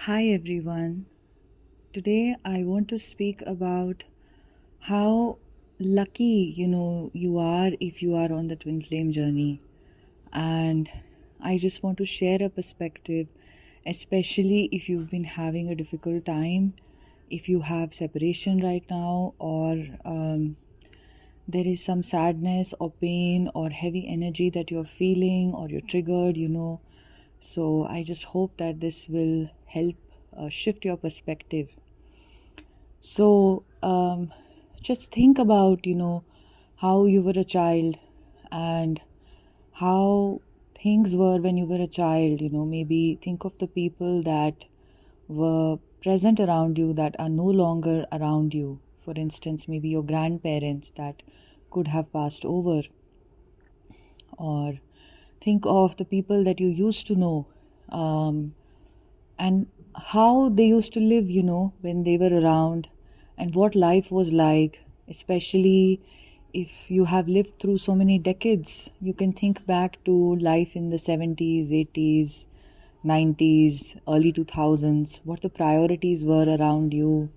Hi everyone. Today I want to speak about how lucky you are if you are on the twin flame journey. And I just want to share a perspective, especially if you've been having a difficult time, if you have separation right now, or there is some sadness or pain or heavy energy that you're feeling or you're triggered. So I just hope that this will help shift your perspective. So just think about, how you were a child and how things were when you were a child. Maybe think of the people that were present around you that are no longer around you. For instance, maybe your grandparents that could have passed over, or think of the people that you used to know, and how they used to live, when they were around, and what life was like, especially if you have lived through so many decades. You can think back to life in the 70s, 80s, 90s, early 2000s, what the priorities were around you,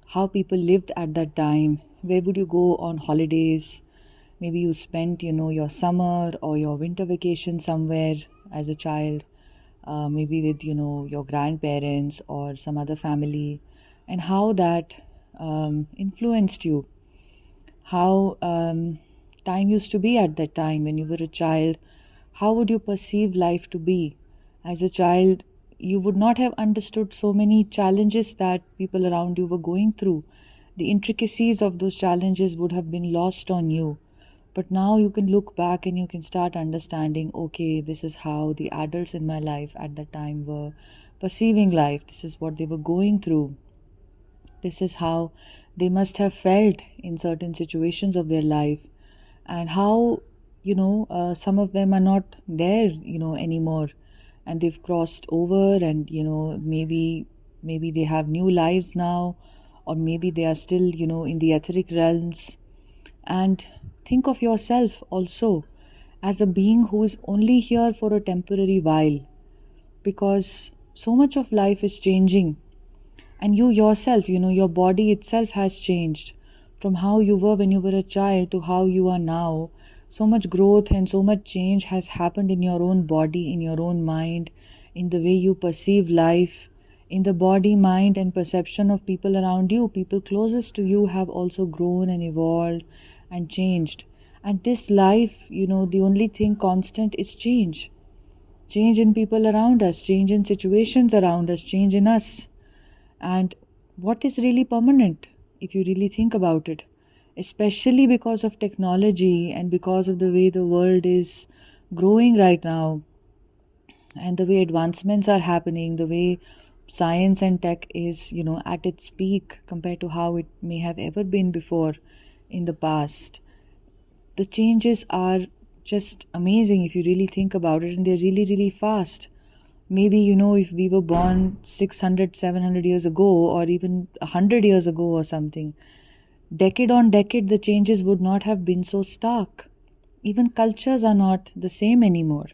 how people lived at that time, where would you go on holidays. Maybe you spent, your summer or your winter vacation somewhere as a child, maybe with, your grandparents or some other family, and how that influenced you. How time used to be at that time when you were a child. How would you perceive life to be? As a child, you would not have understood so many challenges that people around you were going through. The intricacies of those challenges would have been lost on you. But now you can look back and you can start understanding, okay, this is how the adults in my life at that time were perceiving life. This is what they were going through. This is how they must have felt in certain situations of their life. And how, some of them are not there, anymore. And they've crossed over, and, maybe they have new lives now, or maybe they are still, in the etheric realms. And think of yourself also as a being who is only here for a temporary while, because so much of life is changing. And you yourself, your body itself has changed from how you were when you were a child to how you are now. So much growth and so much change has happened in your own body, in your own mind, in the way you perceive life, in the body, mind, and perception of people around you. People closest to you have also grown and evolved and changed. And this life, the only thing constant is change. Change in people around us, change in situations around us, change in us. And what is really permanent, if you really think about it? Especially because of technology and because of the way the world is growing right now, and the way advancements are happening, the way science and tech is, at its peak compared to how it may have ever been before in the past. The changes are just amazing if you really think about it, and they're really, really fast. Maybe, if we were born 600, 700 years ago, or even 100 years ago or something, decade on decade, the changes would not have been so stark. Even cultures are not the same anymore.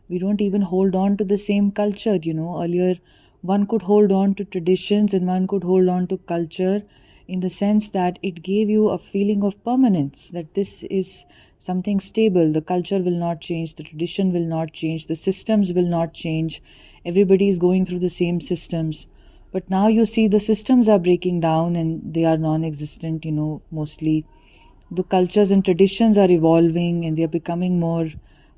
We don't even hold on to the same culture. Earlier one could hold on to traditions and one could hold on to culture, in the sense that it gave you a feeling of permanence, that this is something stable. The culture will not change, the tradition will not change, the systems will not change. Everybody is going through the same systems. But now you see the systems are breaking down and they are non-existent, mostly. The cultures and traditions are evolving and they are becoming more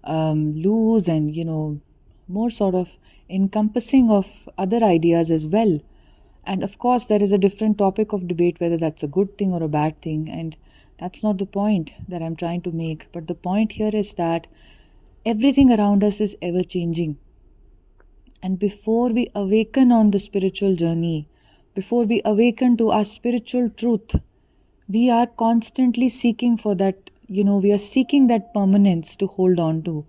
loose and, more sort of encompassing of other ideas as well. And of course, there is a different topic of debate whether that's a good thing or a bad thing. And that's not the point that I'm trying to make. But the point here is that everything around us is ever changing. And before we awaken on the spiritual journey, before we awaken to our spiritual truth, we are constantly seeking for that, we are seeking that permanence to hold on to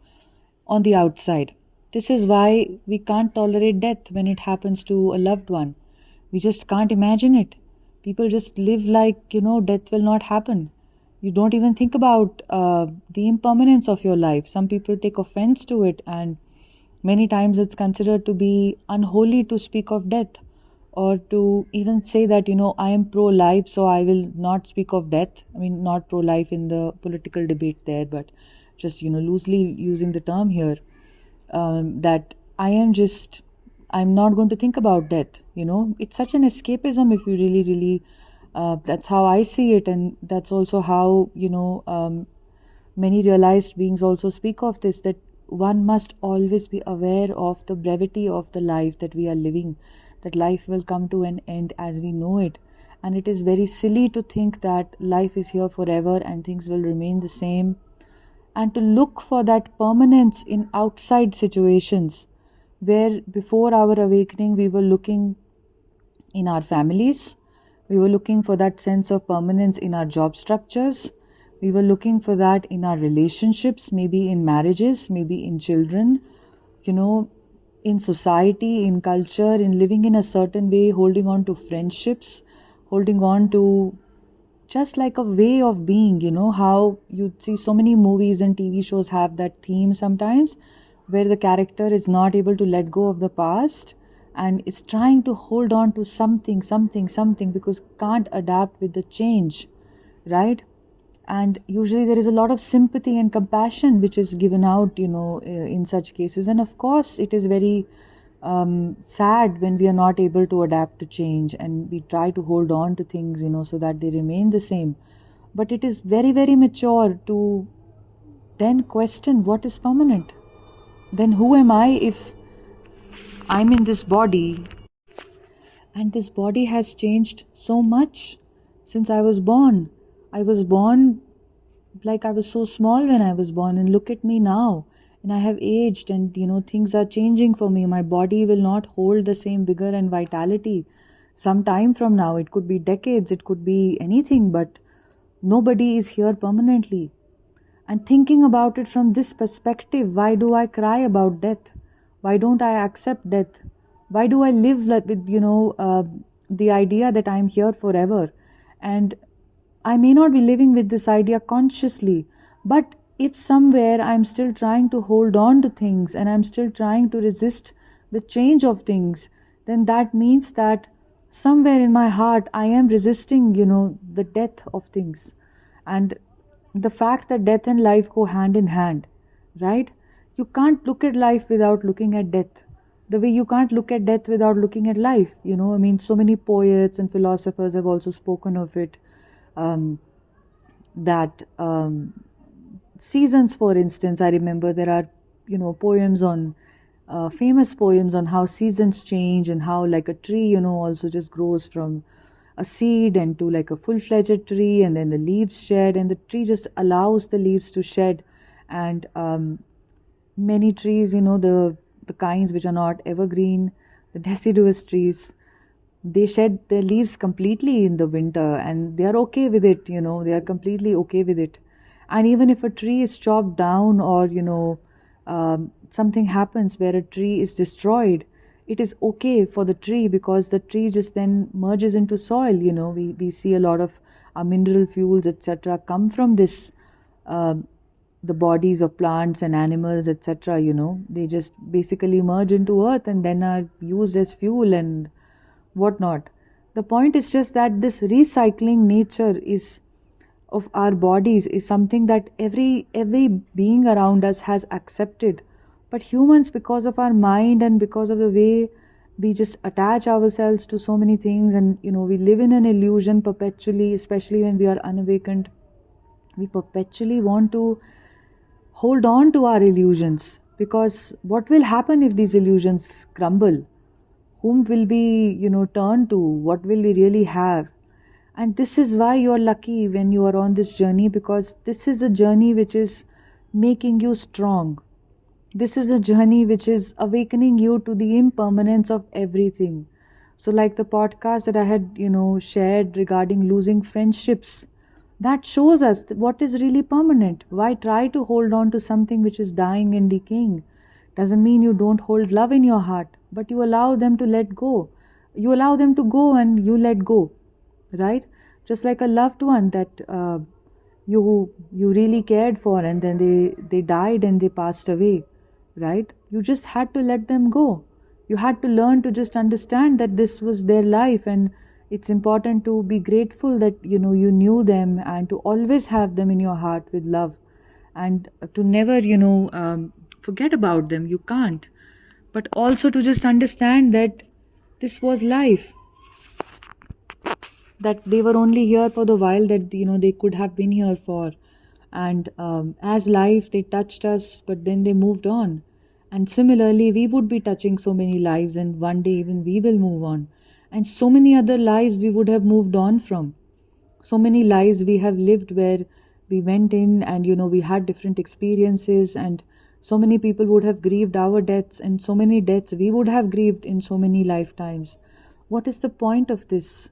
on the outside. This is why we can't tolerate death when it happens to a loved one. We just can't imagine it. People just live like, death will not happen. You don't even think about the impermanence of your life. Some people take offense to it, and Many times it's considered to be unholy to speak of death, or to even say that, I am pro life, so I will not speak of death. I mean, not pro life in the political debate there, but just, loosely using the term here, that I'm not going to think about death. It's such an escapism if you really, really, that's how I see it. And that's also how, many realized beings also speak of this, that one must always be aware of the brevity of the life that we are living, that life will come to an end as we know it. And it is very silly to think that life is here forever and things will remain the same, and to look for that permanence in outside situations, where before our awakening we were looking in our families, we were looking for that sense of permanence in our job structures, we were looking for that in our relationships, maybe in marriages, maybe in children, you know, in society, in culture, in living in a certain way, holding on to friendships, holding on to just like a way of being. How you see so many movies and TV shows have that theme sometimes, where the character is not able to let go of the past and is trying to hold on to something because can't adapt with the change, right? And usually there is a lot of sympathy and compassion which is given out, in such cases. And of course it is very sad when we are not able to adapt to change and we try to hold on to things, so that they remain the same. But it is very, very mature to then question what is permanent. Then who am I if I'm in this body, and this body has changed so much since I was born? I was born like I was so small when I was born, and look at me now. And I have aged, and things are changing for me. My body will not hold the same vigor and vitality some time from now. It could be decades, it could be anything, but nobody is here permanently. And thinking about it from this perspective, why do I cry about death? Why don't I accept death? Why do I live with, the idea that I'm here forever? And I may not be living with this idea consciously, but if somewhere I'm still trying to hold on to things and I'm still trying to resist the change of things, then that means that somewhere in my heart I am resisting, the death of things. And the fact that death and life go hand in hand, right? You can't look at life without looking at death. The way you can't look at death without looking at life, I mean, so many poets and philosophers have also spoken of it. That seasons, for instance, I remember there are, poems on, famous poems on how seasons change, and how like a tree, also just grows from a seed and to like a full-fledged tree, and then the leaves shed, and the tree just allows the leaves to shed. And many trees, the kinds which are not evergreen, the deciduous trees, they shed their leaves completely in the winter, and they are okay with it. They are completely okay with it. And even if a tree is chopped down, or something happens where a tree is destroyed, it is okay for the tree, because the tree just then merges into soil. We see a lot of mineral fuels, etc., come from this, the bodies of plants and animals, etc. They just basically merge into earth and then are used as fuel and whatnot. The point is just that this recycling nature is of our bodies is something that every being around us has accepted. But humans, because of our mind and because of the way we just attach ourselves to so many things, and we live in an illusion perpetually, especially when we are unawakened. We perpetually want to hold on to our illusions, because what will happen if these illusions crumble? Whom will we, turn to? What will we really have? And this is why you're lucky when you are on this journey, because this is a journey which is making you strong. This is a journey which is awakening you to the impermanence of everything. So like the podcast that I had, shared regarding losing friendships, that shows us what is really permanent. Why try to hold on to something which is dying and decaying? Doesn't mean you don't hold love in your heart, but you allow them to let go. You allow them to go and you let go, right? Just like a loved one that you really cared for, and then they died and they passed away, right? You just had to let them go. You had to learn to just understand that this was their life, and it's important to be grateful that you knew them, and to always have them in your heart with love, and to never forget about them. You can't. But also to just understand that this was life, that they were only here for the while that they could have been here for. And as life, they touched us, but then they moved on. And similarly, we would be touching so many lives, and one day even we will move on. And so many other lives we would have moved on from. So many lives we have lived where we went in and we had different experiences, and so many people would have grieved our deaths, and so many deaths we would have grieved in so many lifetimes. What is the point of this?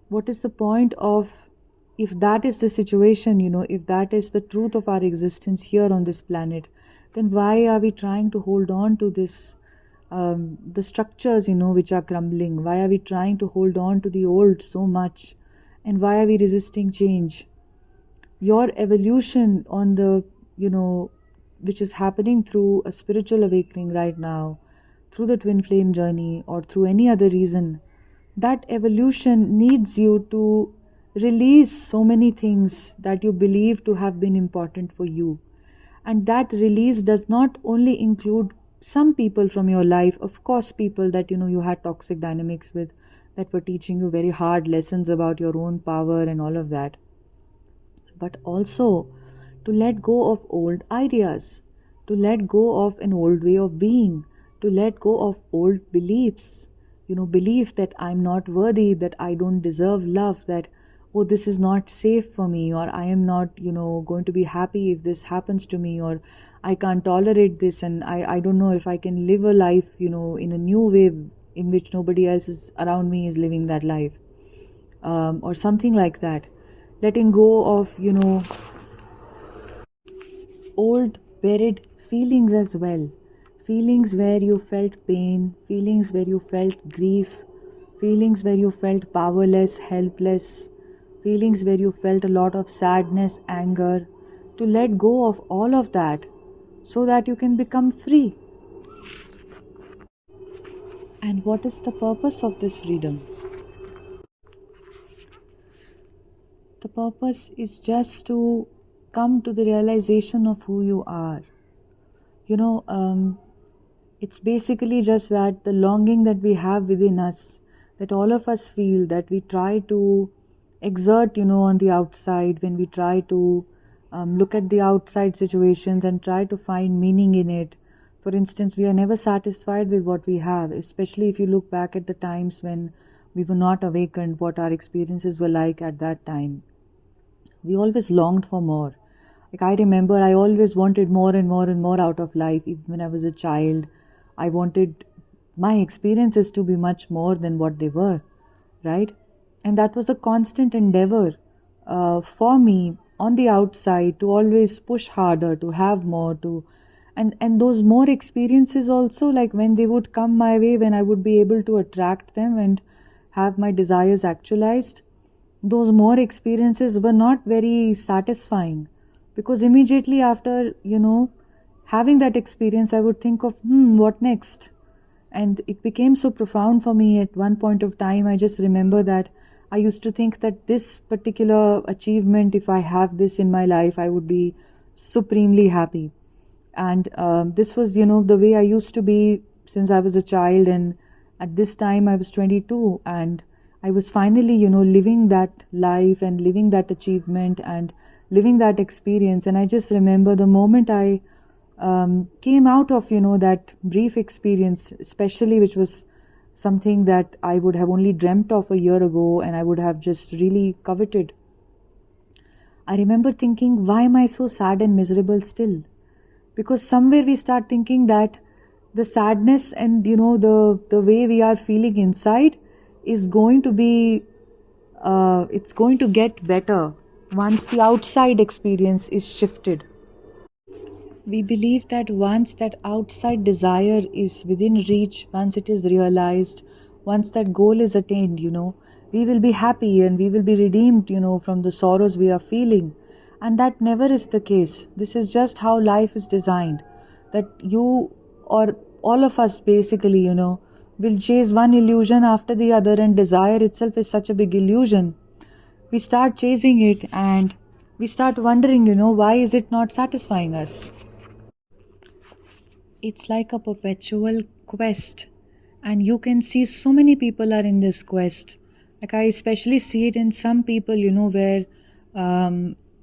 What is the point of, if that is the situation, if that is the truth of our existence here on this planet, then why are we trying to hold on to this, the structures, which are crumbling? Why are we trying to hold on to the old so much? And why are we resisting change? Your evolution on the, which is happening through a spiritual awakening right now, through the twin flame journey, or through any other reason, that evolution needs you to release so many things that you believe to have been important for you. And that release does not only include some people from your life, of course, people that you had toxic dynamics with, that were teaching you very hard lessons about your own power and all of that, but also to let go of old ideas, to let go of an old way of being, to let go of old beliefs. Belief that I'm not worthy, that I don't deserve love, that, oh, this is not safe for me, or I am not, going to be happy if this happens to me, or I can't tolerate this, and I don't know if I can live a life, in a new way in which nobody else is around me is living that life, or something like that. Letting go of, old buried feelings as well. Feelings where you felt pain, feelings where you felt grief, feelings where you felt powerless, helpless, feelings where you felt a lot of sadness, anger. To let go of all of that so that you can become free. And what is the purpose of this freedom? The purpose is just to come to the realization of who you are. It's basically just that the longing that we have within us, that all of us feel, that we try to exert, on the outside, when we try to look at the outside situations and try to find meaning in it. For instance, we are never satisfied with what we have, especially if you look back at the times when we were not awakened, what our experiences were like at that time. We always longed for more. Like, I remember I always wanted more and more and more out of life. Even when I was a child, I wanted my experiences to be much more than what they were, right? And that was a constant endeavor for me on the outside, to always push harder, to have more, and those more experiences also, like when they would come my way, when I would be able to attract them and have my desires actualized, those more experiences were not very satisfying, because immediately after having that experience, I would think of what next. And it became so profound for me at one point of time. I just remember that I used to think that this particular achievement, if I have this in my life, I would be supremely happy. And this was the way I used to be since I was a child. And at this time I was 22, and I was finally living that life and living that achievement and living that experience. And I just remember the moment I came out of that brief experience, especially, which was something that I would have only dreamt of a year ago, and I would have just really coveted. I remember thinking, why am I so sad and miserable still? Because somewhere we start thinking that the sadness and the way we are feeling inside is going to be it's going to get better once the outside experience is shifted. We believe that once that outside desire is within reach, once it is realized, once that goal is attained, we will be happy and we will be redeemed, from the sorrows we are feeling. And that never is the case. This is just how life is designed. That you or all of us basically, will chase one illusion after the other, and desire itself is such a big illusion. We start chasing it and we start wondering, why is it not satisfying us? It's like a perpetual quest, and you can see so many people are in this quest. Like, I especially see it in some people, where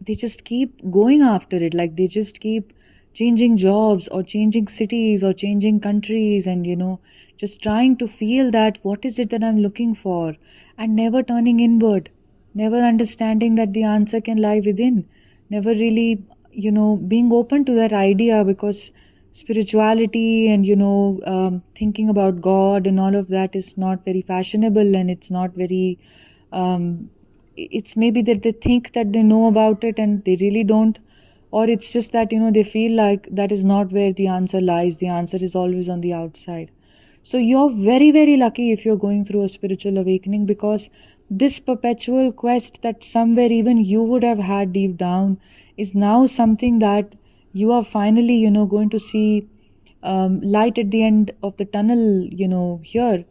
they just keep going after it. Like, they just keep changing jobs or changing cities or changing countries, and just trying to feel that what is it that I'm looking for, and never turning inward, never understanding that the answer can lie within, never really being open to that idea, because spirituality and thinking about God and all of that is not very fashionable, and it's not very it's maybe that they think that they know about it and they really don't, or it's just that they feel like that is not where the answer lies. The answer is always on the outside. So you're very, very lucky if you're going through a spiritual awakening, because this perpetual quest that somewhere even you would have had deep down is now something that you are finally, going to see light at the end of the tunnel, here.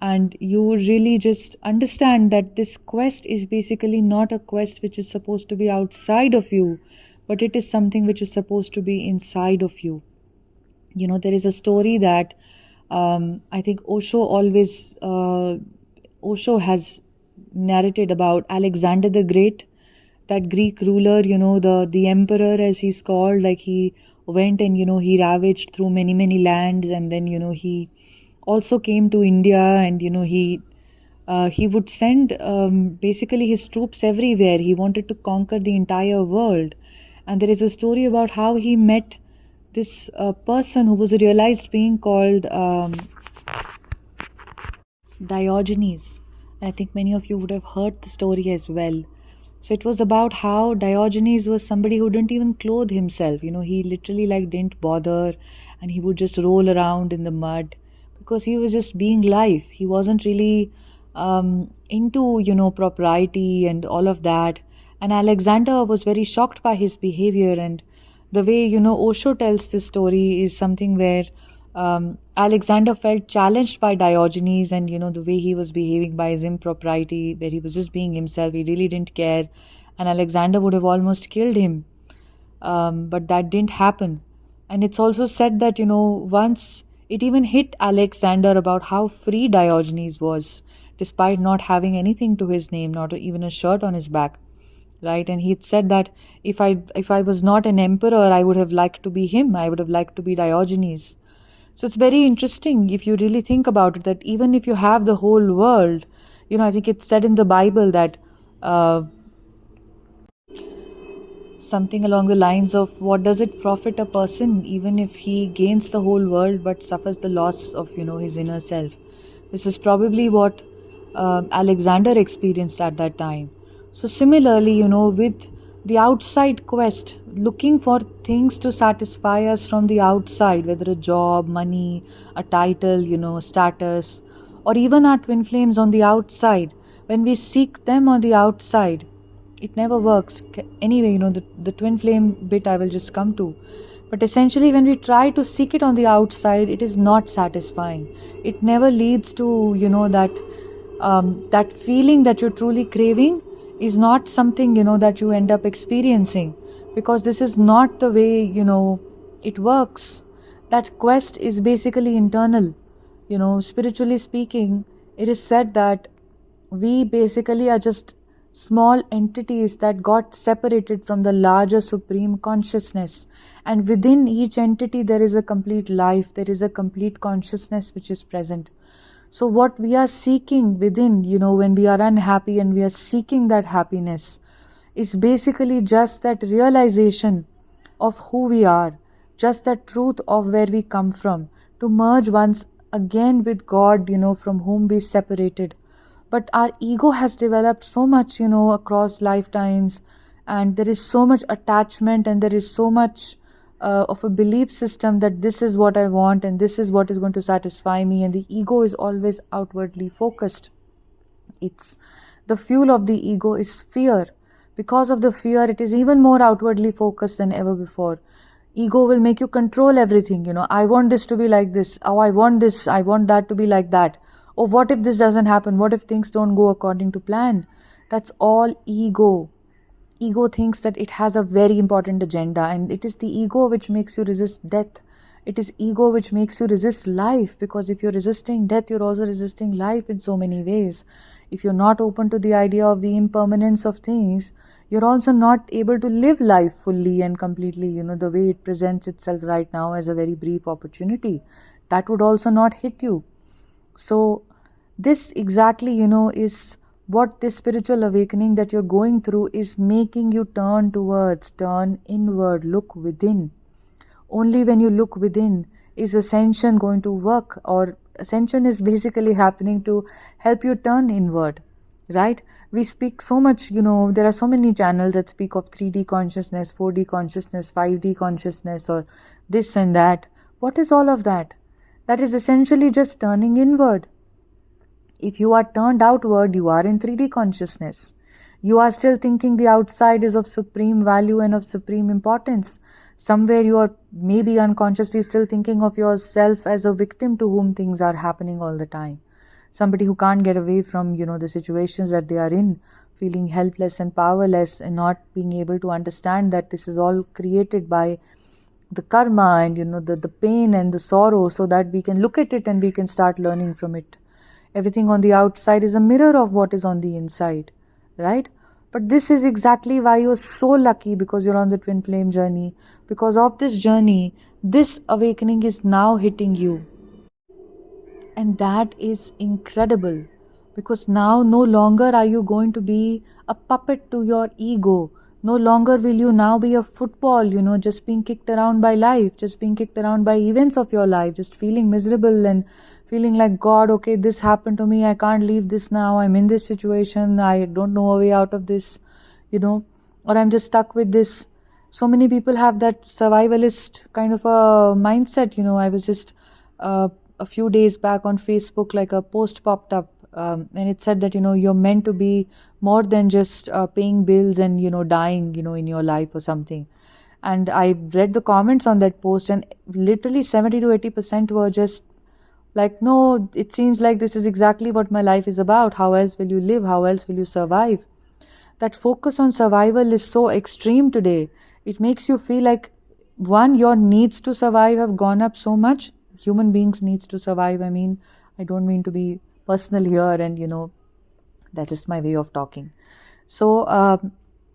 And you would really just understand that this quest is basically not a quest which is supposed to be outside of you, but it is something which is supposed to be inside of you. There is a story that I think Osho has narrated about Alexander the Great, that Greek ruler, the emperor as he's called. Like, he went and he ravaged through many, many lands, and then he also came to India, and he would send basically his troops everywhere. He wanted to conquer the entire world. And there is a story about how he met this person who was a realized being called Diogenes. And I think many of you would have heard the story as well. So it was about how Diogenes was somebody who didn't even clothe himself. He literally didn't bother, and he would just roll around in the mud because he was just being life. He wasn't really into, propriety and all of that. And Alexander was very shocked by his behavior. And the way, Osho tells this story is something where Alexander felt challenged by Diogenes, and the way he was behaving, by his impropriety, where he was just being himself. He really didn't care, and Alexander would have almost killed him, but that didn't happen. And it's also said that once it even hit Alexander about how free Diogenes was, despite not having anything to his name, not even a shirt on his back, right? And he said that if I was not an emperor, I would have liked to be him. I would have liked to be Diogenes. So it's very interesting if you really think about it, that even if you have the whole world, I think it's said in the Bible that something along the lines of, what does it profit a person even if he gains the whole world but suffers the loss of, his inner self? This is probably what Alexander experienced at that time. So similarly, with the outside quest, looking for things to satisfy us from the outside, whether a job, money, a title, status, or even our twin flames on the outside, when we seek them on the outside, it never works. Anyway, the twin flame bit I will just come to. But essentially, when we try to seek it on the outside, it is not satisfying. It never leads to, that feeling that you're truly craving is not something, that you end up experiencing, because this is not the way, it works. That quest is basically internal. Spiritually speaking, it is said that we basically are just small entities that got separated from the larger supreme consciousness. And within each entity, there is a complete life, there is a complete consciousness which is present. So what we are seeking within, when we are unhappy and we are seeking that happiness, is basically just that realization of who we are, just that truth of where we come from, to merge once again with God, from whom we separated. But our ego has developed so much, across lifetimes, and there is so much attachment, and there is so much of a belief system that this is what I want and this is what is going to satisfy me, and the ego is always outwardly focused. It's the fuel of the ego is fear. Because of the fear, it is even more outwardly focused than ever before. Ego will make you control everything. I want this to be like this. Oh, I want this. I want that to be like that. Oh, what if this doesn't happen? What if things don't go according to plan? That's all ego. Ego thinks that it has a very important agenda, and it is the ego which makes you resist death. It is ego which makes you resist life, because if you're resisting death, you're also resisting life in so many ways. If you're not open to the idea of the impermanence of things, you're also not able to live life fully and completely, the way it presents itself right now as a very brief opportunity. That would also not hit you. So, this exactly, is what this spiritual awakening that you're going through is making you turn inward, look within. Only when you look within is ascension going to work, or ascension is basically happening to help you turn inward, right? We speak so much, there are so many channels that speak of 3D consciousness, 4D consciousness, 5D consciousness, or this and that. What is all of that? That is essentially just turning inward. If you are turned outward, you are in 3D consciousness. You are still thinking the outside is of supreme value and of supreme importance. Somewhere you are maybe unconsciously still thinking of yourself as a victim to whom things are happening all the time. Somebody who can't get away from, the situations that they are in, feeling helpless and powerless and not being able to understand that this is all created by the karma and, the pain and the sorrow, so that we can look at it and we can start learning from it. Everything on the outside is a mirror of what is on the inside, right? But this is exactly why you're so lucky, because you're on the twin flame journey. Because of this journey, this awakening is now hitting you. And that is incredible, because now no longer are you going to be a puppet to your ego. No longer will you now be a football, just being kicked around by life, just being kicked around by events of your life, just feeling miserable and feeling like, God, okay, this happened to me, I can't leave this now, I'm in this situation, I don't know a way out of this, or I'm just stuck with this. So many people have that survivalist kind of a mindset. I was just a few days back on Facebook, like a post popped up, and it said that you're meant to be more than just paying bills and dying in your life or something. And I read the comments on that post, and literally 70 to 80% were just like, no, it seems like this is exactly what my life is about. How else will you live? How else will you survive? That focus on survival is so extreme today. It makes you feel like, one, your needs to survive have gone up so much. Human beings needs to survive. I don't mean to be personal here, and that's just my way of talking. So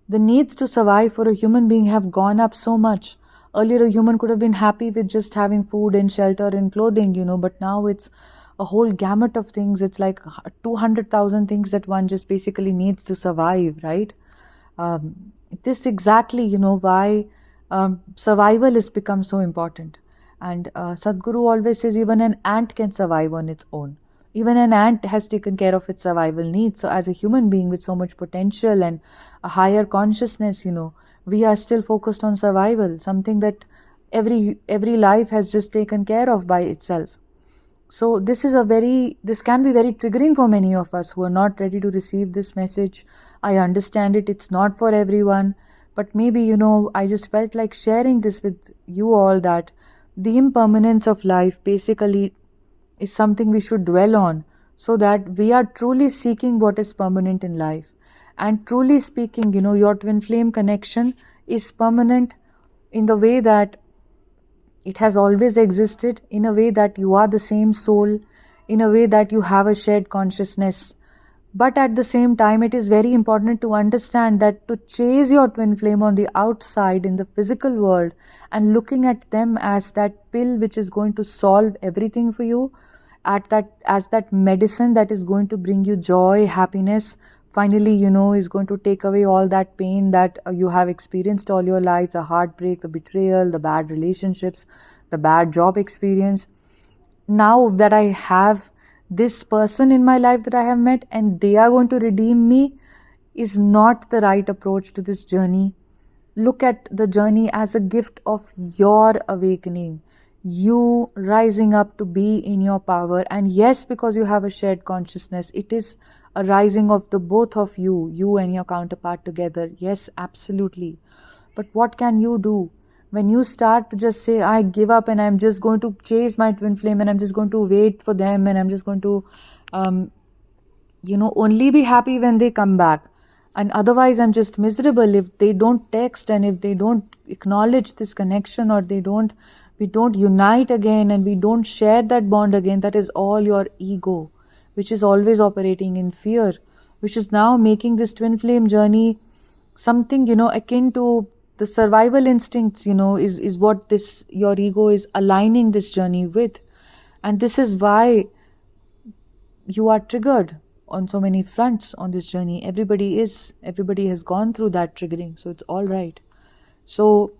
the needs to survive for a human being have gone up so much. Earlier, a human could have been happy with just having food and shelter and clothing, but now it's a whole gamut of things. It's like 200,000 things that one just basically needs to survive, right? This exactly, why survival has become so important. And Sadhguru always says even an ant can survive on its own. Even an ant has taken care of its survival needs. So as a human being with so much potential and a higher consciousness, we are still focused on survival, something that every life has just taken care of by itself. So this can be very triggering for many of us who are not ready to receive this message. I understand it. It's not for everyone. But maybe, I just felt like sharing this with you all, that the impermanence of life basically is something we should dwell on, so that we are truly seeking what is permanent in life. And truly speaking, your twin flame connection is permanent in the way that it has always existed, in a way that you are the same soul, in a way that you have a shared consciousness. But at the same time, it is very important to understand that to chase your twin flame on the outside in the physical world and looking at them as that pill which is going to solve everything for you, as that medicine that is going to bring you joy, happiness, finally, is going to take away all that pain that you have experienced all your life, the heartbreak, the betrayal, the bad relationships, the bad job experience. Now that I have this person in my life that I have met and they are going to redeem me, is not the right approach to this journey. Look at the journey as a gift of your awakening, you rising up to be in your power. And yes, because you have a shared consciousness, it is a rising of the both of you and your counterpart together. Yes, absolutely. But what can you do? When you start to just say, I give up and I'm just going to chase my twin flame and I'm just going to wait for them and I'm just going to, um, only be happy when they come back. And otherwise, I'm just miserable if they don't text and if they don't acknowledge this connection, or we don't unite again and we don't share that bond again. That is all your ego, which is always operating in fear, which is now making this twin flame journey something, akin to the survival instincts, is what this, your ego is aligning this journey with. And this is why you are triggered on so many fronts on this journey. Everybody has gone through that triggering, so it's all right. So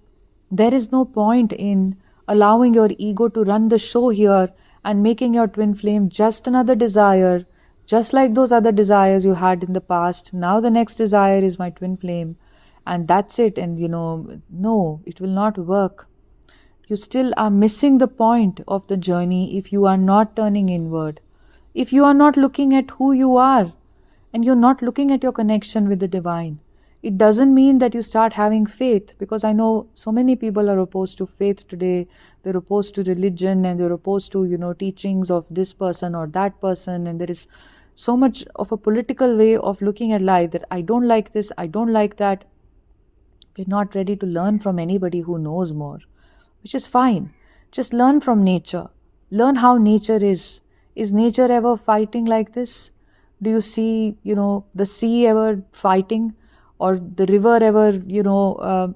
there is no point in allowing your ego to run the show here and making your twin flame just another desire, just like those other desires you had in the past. Now the next desire is my twin flame, and that's it. And no, it will not work. You still are missing the point of the journey if you are not turning inward. If you are not looking at who you are and you're not looking at your connection with the divine, it doesn't mean that you start having faith, because I know so many people are opposed to faith today. They're opposed to religion and they're opposed to, teachings of this person or that person. And there is so much of a political way of looking at life that I don't like this, I don't like that. We're not ready to learn from anybody who knows more, which is fine. Just learn from nature. Learn how nature is. Is nature ever fighting like this? Do you see, the sea ever fighting, or the river ever,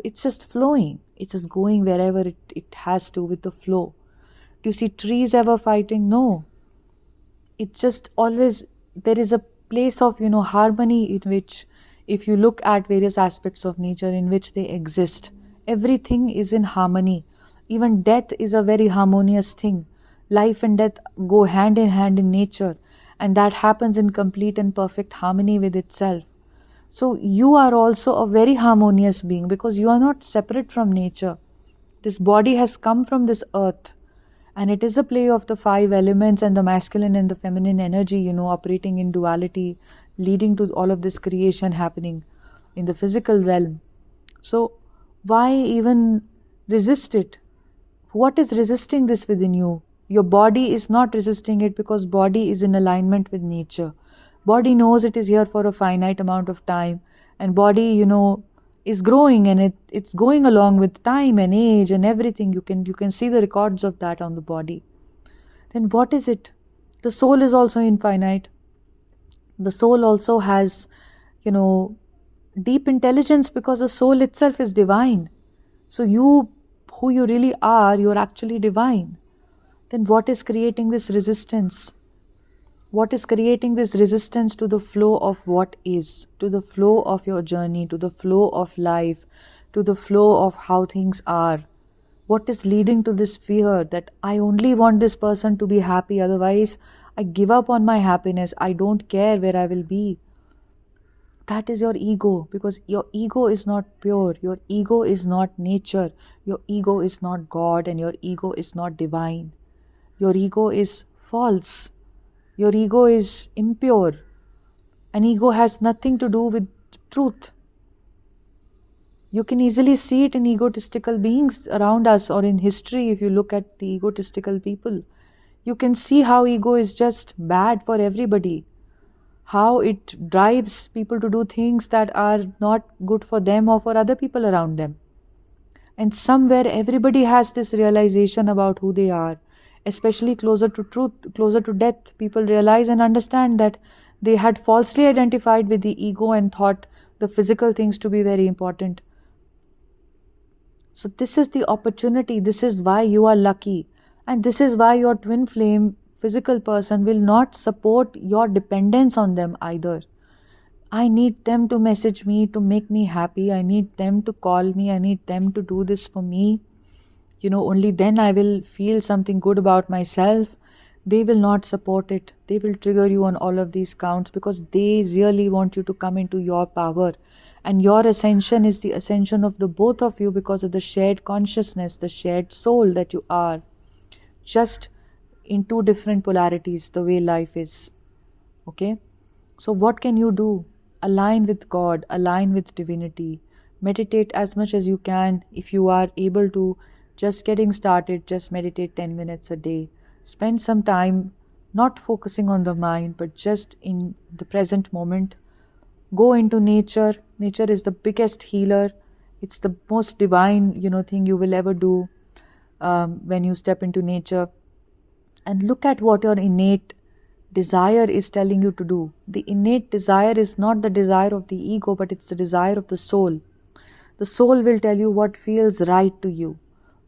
it's just flowing. It's just going wherever it has to with the flow. Do you see trees ever fighting? No. It's just always, there is a place of, harmony in which, if you look at various aspects of nature in which they exist, everything is in harmony. Even death is a very harmonious thing. Life and death go hand in hand in nature, and that happens in complete and perfect harmony with itself. So you are also a very harmonious being, because you are not separate from nature. This body has come from this earth, and it is a play of the 5 elements and the masculine and the feminine energy, operating in duality, leading to all of this creation happening in the physical realm. So why even resist it? What is resisting this within you? Your body is not resisting it, because body is in alignment with nature. Body knows it is here for a finite amount of time, and body, is growing, and it's going along with time and age and everything. You can see the records of that on the body. Then what is it? The soul is also infinite. The soul also has, deep intelligence, because the soul itself is divine. So who you really are, you're actually divine. Then what is creating this resistance? What is creating this resistance to the flow of what is, to the flow of your journey, to the flow of life, to the flow of how things are? What is leading to this fear that I only want this person to be happy, otherwise I give up on my happiness, I don't care where I will be? That is your ego, because your ego is not pure, your ego is not nature, your ego is not God, and your ego is not divine. Your ego is false. Your ego is impure. An ego has nothing to do with truth. You can easily see it in egotistical beings around us, or in history. If you look at the egotistical people, you can see how ego is just bad for everybody. How it drives people to do things that are not good for them or for other people around them. And somewhere everybody has this realization about who they are. Especially closer to truth, closer to death, people realize and understand that they had falsely identified with the ego and thought the physical things to be very important. So this is the opportunity, this is why you are lucky, and this is why your twin flame physical person will not support your dependence on them either. I need them to message me to make me happy, I need them to call me, I need them to do this for me. Only then I will feel something good about myself. They will not support it. They will trigger you on all of these counts, because they really want you to come into your power. And your ascension is the ascension of the both of you, because of the shared consciousness, the shared soul that you are. Just in 2 different polarities, the way life is. Okay? So what can you do? Align with God, align with divinity. Meditate as much as you can. If you are able to, just getting started, just meditate 10 minutes a day. Spend some time not focusing on the mind, but just in the present moment. Go into nature. Nature is the biggest healer. It's the most divine, thing you will ever do when you step into nature. And look at what your innate desire is telling you to do. The innate desire is not the desire of the ego, but it's the desire of the soul. The soul will tell you what feels right to you,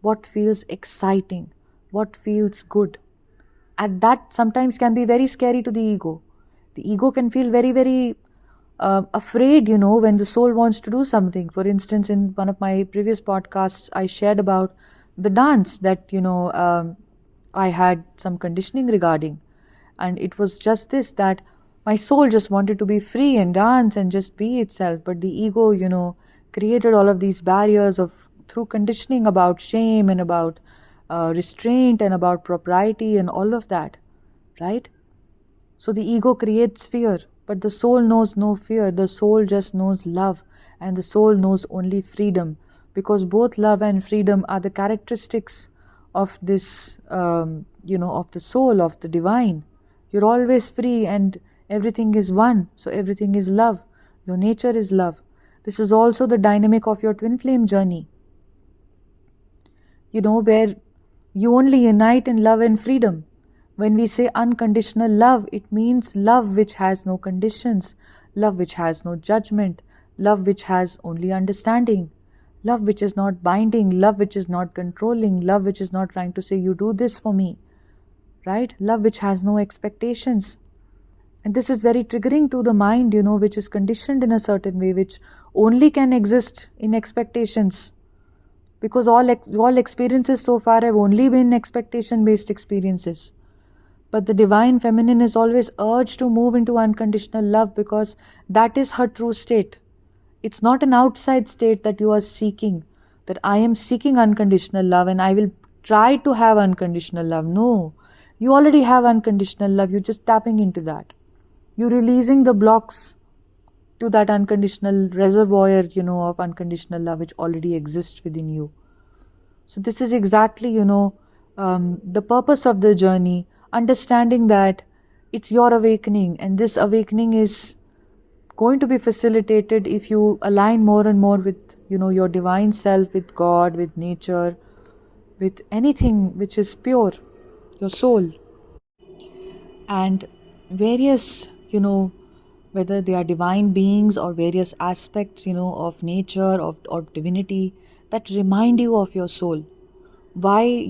what feels exciting, what feels good. And that sometimes can be very scary to the ego. The ego can feel very, very afraid, when the soul wants to do something. For instance, in one of my previous podcasts, I shared about the dance that, I had some conditioning regarding. And it was just this, that my soul just wanted to be free and dance and just be itself. But the ego, created all of these barriers of through conditioning about shame and about restraint and about propriety and all of that, right? So the ego creates fear, but the soul knows no fear. The soul just knows love, and the soul knows only freedom, because both love and freedom are the characteristics of this, of the soul, of the divine. You're always free, and everything is one, so everything is love. Your nature is love. This is also the dynamic of your twin flame journey, where you only unite in love and freedom. When we say unconditional love, it means love which has no conditions, love which has no judgment, love which has only understanding, love which is not binding, love which is not controlling, love which is not trying to say, you do this for me, right? Love which has no expectations. And this is very triggering to the mind, which is conditioned in a certain way, which only can exist in expectations. Because all experiences so far have only been expectation-based experiences. But the divine feminine is always urged to move into unconditional love, because that is her true state. It's not an outside state that you are seeking, that I am seeking unconditional love and I will try to have unconditional love. No, you already have unconditional love. You're just tapping into that. You're releasing the blocks to that unconditional reservoir, of unconditional love which already exists within you. So this is exactly, the purpose of the journey, understanding that it's your awakening, and this awakening is going to be facilitated if you align more and more with, your divine self, with God, with nature, with anything which is pure, your soul. And various, whether they are divine beings or various aspects, of nature, of divinity, that remind you of your soul. Why,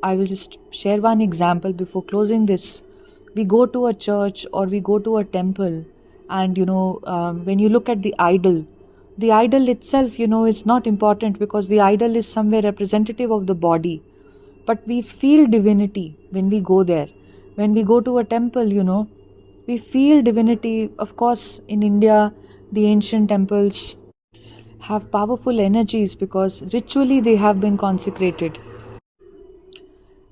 I will just share one example before closing this. We go to a church or we go to a temple, and, when you look at the idol itself, is not important, because the idol is somewhere representative of the body. But we feel divinity when we go there. When we go to a temple, we feel divinity. Of course, in India, the ancient temples have powerful energies because ritually they have been consecrated.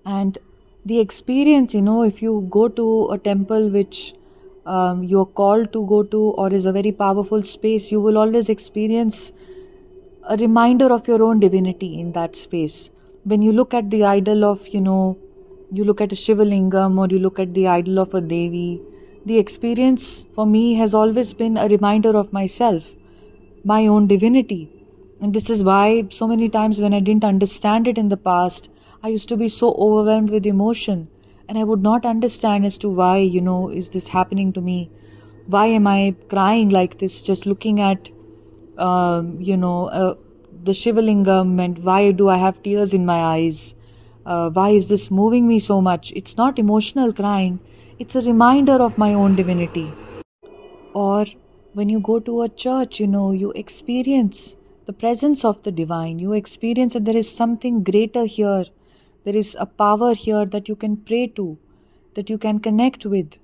And the experience, if you go to a temple which you're called to go to, or is a very powerful space, you will always experience a reminder of your own divinity in that space. When you look at the idol of, you look at a Shivalingam, or you look at the idol of a Devi, the experience for me has always been a reminder of myself, my own divinity. And this is why so many times when I didn't understand it in the past, I used to be so overwhelmed with emotion, and I would not understand as to why, is this happening to me? Why am I crying like this just looking at, the Shivalingam, and why do I have tears in my eyes? Why is this moving me so much? It's not emotional crying, it's a reminder of my own divinity. Or when you go to a church, you experience the presence of the divine. You experience that there is something greater here. There is a power here that you can pray to, that you can connect with,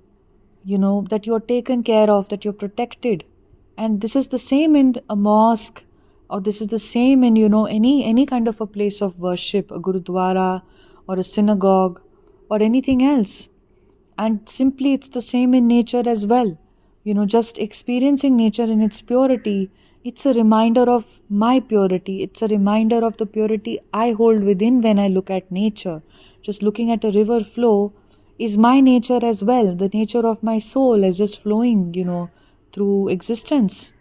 that you're taken care of, that you're protected. And this is the same in a mosque, or this is the same in, any kind of a place of worship, a gurudwara or a synagogue or anything else. And simply it's the same in nature as well. Just experiencing nature in its purity It's a reminder of my purity. It's a reminder of the purity I hold within when I look at nature. Just looking at a river flow is my nature as well. The nature of my soul is just flowing, through existence,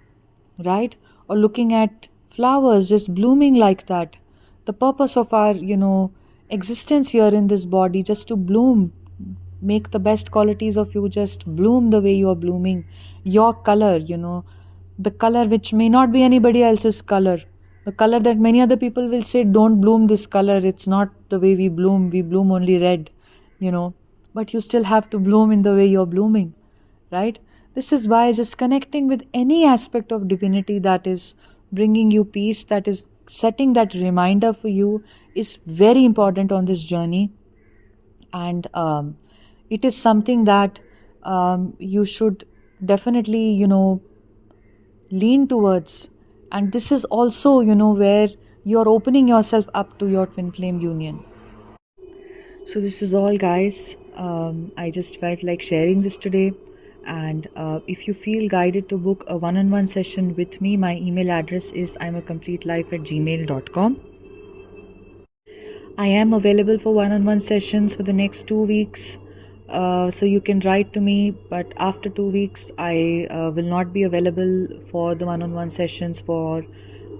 right? Or looking at flowers just blooming like that. The purpose of our, existence here in this body, just to bloom, make the best qualities of you just bloom the way you're blooming. Your color, the color which may not be anybody else's color. The color that many other people will say, don't bloom this color. It's not the way we bloom. We bloom only red, but you still have to bloom in the way you're blooming, right? This is why just connecting with any aspect of divinity that is bringing you peace, that is setting that reminder for you, is very important on this journey. And it is something that you should definitely, lean towards. And this is also, where you're opening yourself up to your twin flame union. So this is all, guys. I just felt like sharing this today. And if you feel guided to book a one-on-one session with me, my email address is imacomplete@gmail.com. I am available for one-on-one sessions for the next 2 weeks. So you can write to me, but after 2 weeks, I will not be available for the one-on-one sessions for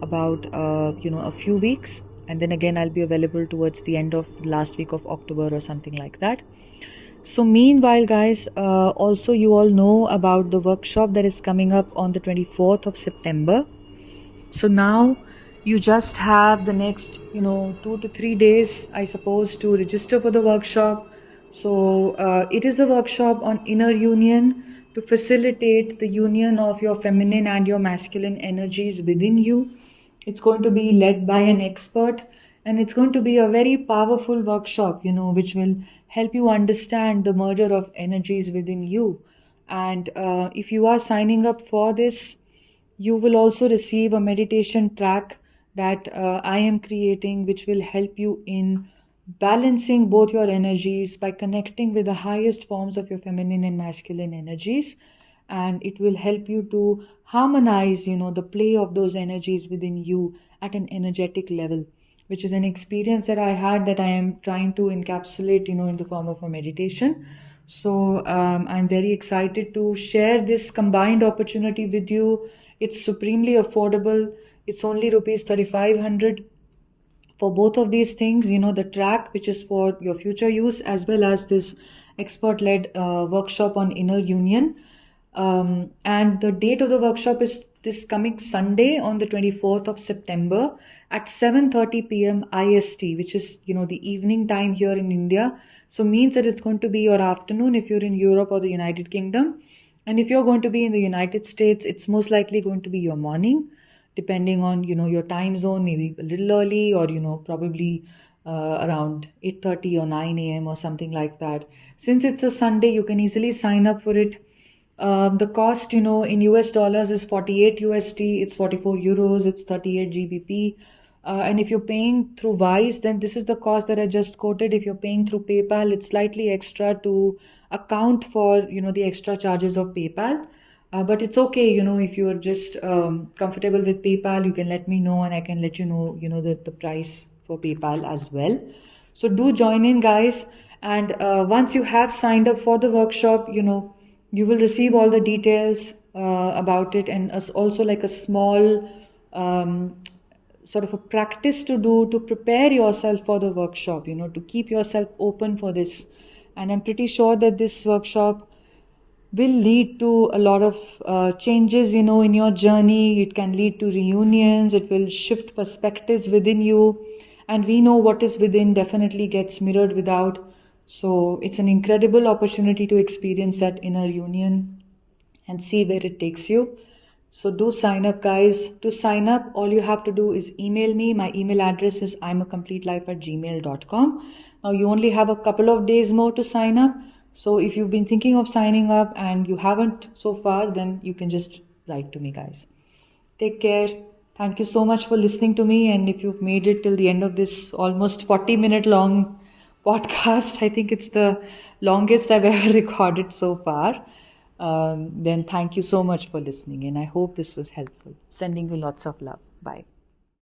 about a few weeks, and then again I'll be available towards the end of last week of October or something like that. So meanwhile, guys, also you all know about the workshop that is coming up on the 24th of September. So now you just have the next 2 to 3 days, I suppose, to register for the workshop. So it is a workshop on inner union, to facilitate the union of your feminine and your masculine energies within you. It's going to be led by an expert, and it's going to be a very powerful workshop, which will help you understand the merger of energies within you. And if you are signing up for this, you will also receive a meditation track that I am creating, which will help you in balancing both your energies by connecting with the highest forms of your feminine and masculine energies. And it will help you to harmonize, the play of those energies within you at an energetic level, which is an experience that I had that I am trying to encapsulate, in the form of a meditation. So I'm very excited to share this combined opportunity with you. It's supremely affordable. It's only rupees 3,500 for both of these things, the track, which is for your future use, as well as this expert-led workshop on inner union. And the date of the workshop is this coming Sunday on the 24th of September at 7:30 p.m. IST, which is, the evening time here in India. So means that it's going to be your afternoon if you're in Europe or the United Kingdom. And if you're going to be in the United States, it's most likely going to be your morning, depending on, your time zone, maybe a little early, or, probably around 8:30 or 9 a.m. or something like that. Since it's a Sunday, you can easily sign up for it. The cost, in US dollars is 48 USD, it's 44 euros, it's 38 GBP. And if you're paying through Wise, then this is the cost that I just quoted. If you're paying through PayPal, it's slightly extra to account for, the extra charges of PayPal. But it's okay, if you're just comfortable with PayPal, you can let me know, and I can let you know, the price for PayPal as well. So do join in, guys. And once you have signed up for the workshop, you will receive all the details about it, and also like a small sort of a practice to do to prepare yourself for the workshop, to keep yourself open for this. And I'm pretty sure that this workshop will lead to a lot of changes, in your journey. It can lead to reunions. It will shift perspectives within you. And we know what is within definitely gets mirrored without. So it's an incredible opportunity to experience that inner union and see where it takes you. So do sign up, guys. To sign up, all you have to do is email me. My email address is imacomplete@gmail.com. Now you only have a couple of days more to sign up. So if you've been thinking of signing up and you haven't so far, then you can just write to me, guys. Take care. Thank you so much for listening to me. And if you've made it till the end of this almost 40-minute long podcast, I think it's the longest I've ever recorded so far. then thank you so much for listening. And I hope this was helpful. Sending you lots of love. Bye.